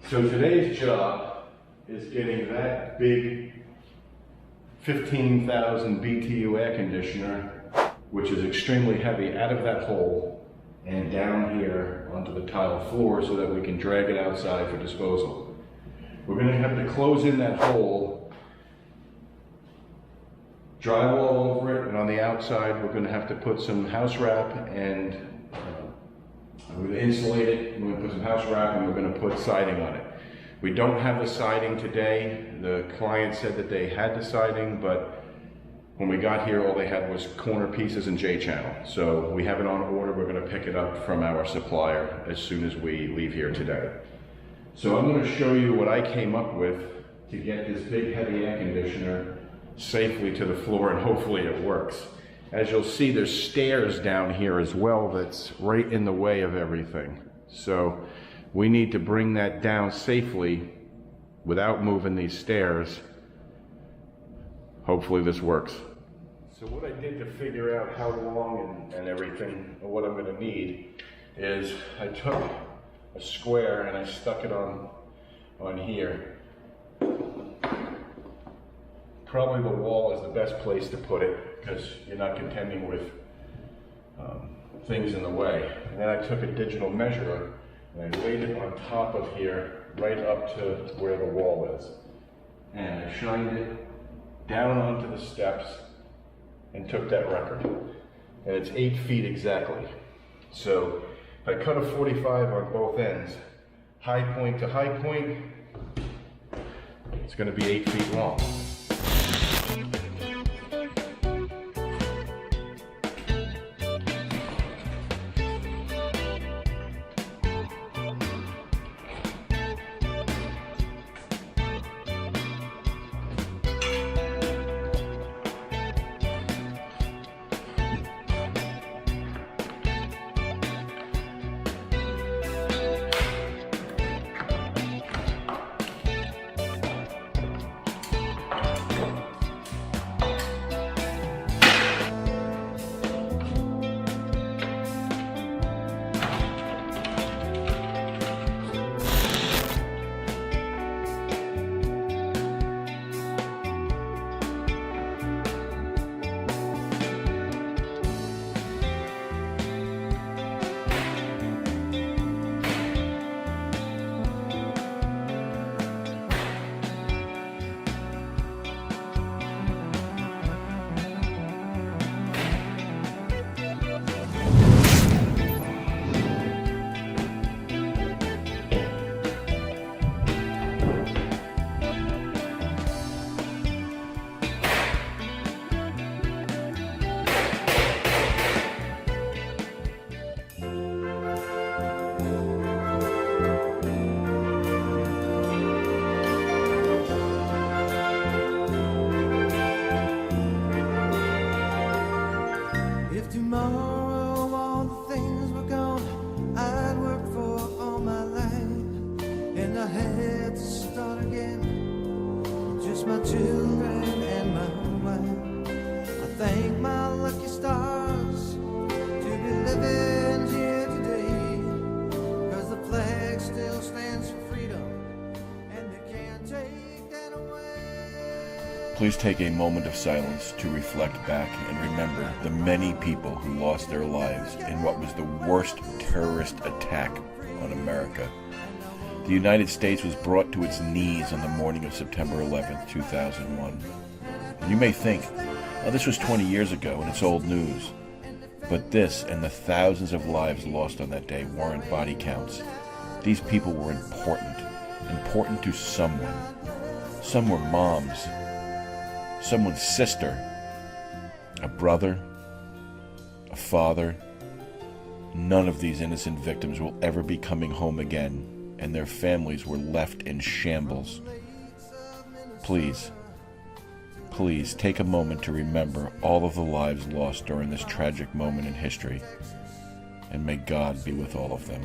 So today's job is getting that big 15,000 BTU air conditioner, which is extremely heavy, out of that hole and down here onto the tile floor so that we can drag it outside for disposal. We're going to have to close in that hole, drywall over it, and on the outside we're going to have to put some house wrap and we're going to insulate it, we're going to put some house wrap, and we're going to put siding on it. We don't have the siding today. The client said that they had the siding, but when we got here, all they had was corner pieces and J-channel. So we have it on order. We're going to pick it up from our supplier as soon as we leave here today. So I'm going to show you what I came up with to get this big heavy air conditioner safely to the floor, and hopefully it works. As you'll see, there's stairs down here as well that's right in the way of everything. So we need to bring that down safely without moving these stairs. Hopefully this works. So what I did to figure out how long and everything, and what I'm going to need, is I took a square and I stuck it on here. Probably the wall is the best place to put it because you're not contending with things in the way. And then I took a digital measurer and I laid it on top of here, right up to where the wall is. And I shined it down onto the steps and took that record. And it's 8 feet exactly. So if I cut a 45 on both ends, high point to high point, it's going to be 8 feet long. Tomorrow all the things were gone I'd worked for all my life, and I had to start again, just my children and my wife. I thank my lucky stars to be living here today, 'cause the flag still stands for freedom and they can't take that away. Please take a moment of silence to reflect back and remember the many people who lost their lives in what was the worst terrorist attack on America. The United States was brought to its knees on the morning of September 11th, 2001. And you may think, oh, this was 20 years ago and it's old news. But this and the thousands of lives lost on that day weren't body counts. These people were important to someone. Some were moms, someone's sister, a brother, a father. None of these innocent victims will ever be coming home again, and their families were left in shambles. Please, please take a moment to remember all of the lives lost during this tragic moment in history, and may God be with all of them.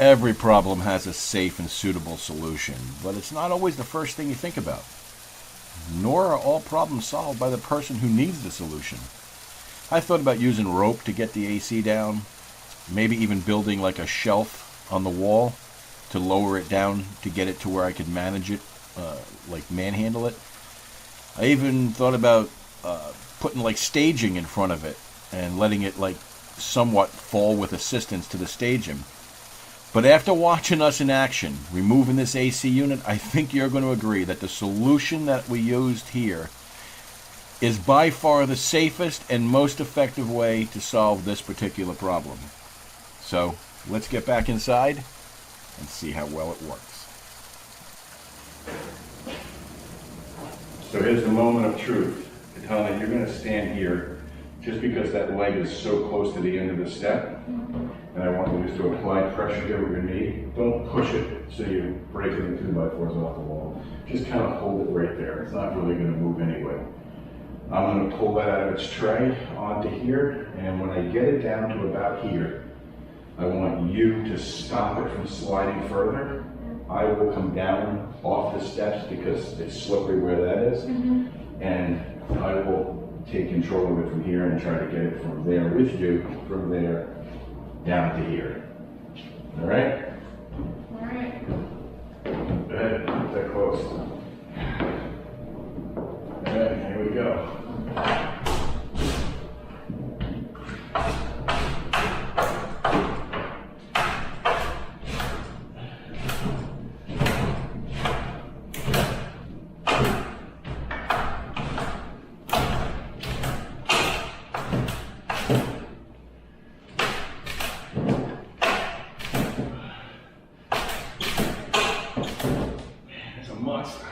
Every problem has a safe and suitable solution, but it's not always the first thing you think about. Nor are all problems solved by the person who needs the solution. I thought about using rope to get the AC down, maybe even building like a shelf on the wall to lower it down to get it to where I could manage it, like manhandle it. I even thought about putting like staging in front of it and letting it like somewhat fall with assistance to the staging. But after watching us in action, removing this AC unit, I think you're going to agree that the solution that we used here is by far the safest and most effective way to solve this particular problem. So let's get back inside and see how well it works. So here's the moment of truth. Katana, you're going to stand here just because that leg is so close to the end of the step. And I want you just to apply pressure here with your knee. Don't push it so you break the 2x4s off the wall. Just kind of hold it right there. It's not really going to move anyway. I'm going to pull that out of its tray onto here, and when I get it down to about here, I want you to stop it from sliding further. I will come down off the steps because it's slippery where that is, and I will take control of it from here and try to get it from there with you, from there down to here. All right? All right. Go ahead, get that close. All right, here we go. It's a monster.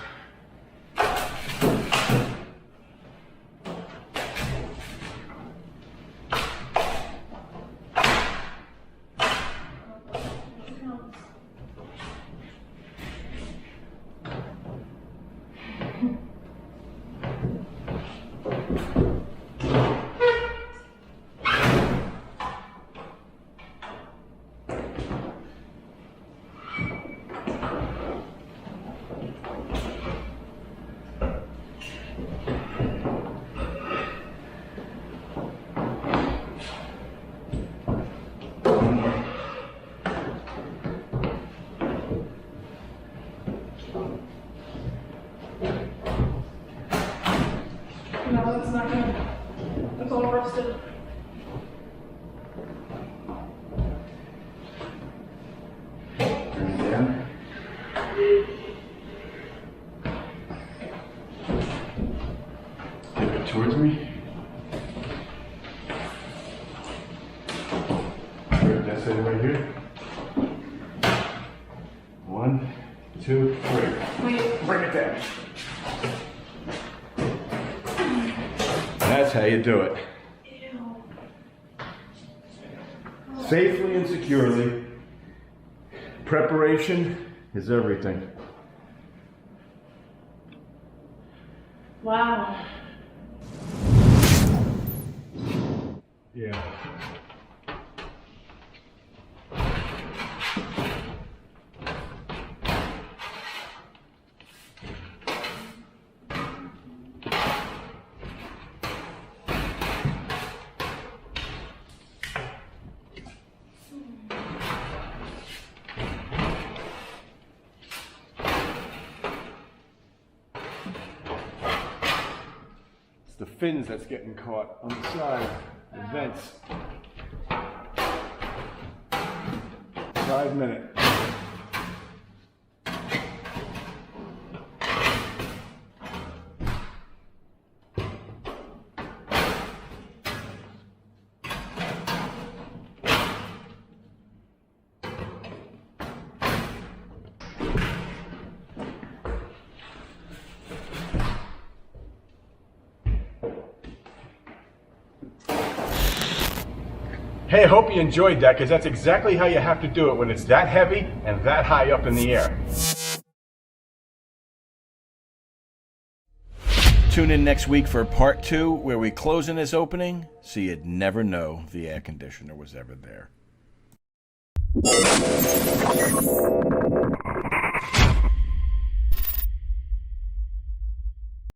No, that's not good. That's all rusted. Bring it down. Tip it towards me. That's it right here. 1, 2, 3. Wait. Bring it down. That's how you do it. Ew. Safely and securely. Preparation is everything. Wow. Yeah. It's the fins that's getting caught on the side, the vents. 5 minutes. Hey, I hope you enjoyed that, because that's exactly how you have to do it when it's that heavy and that high up in the air. Tune in next week for part 2, where we close in this opening so you'd never know the air conditioner was ever there.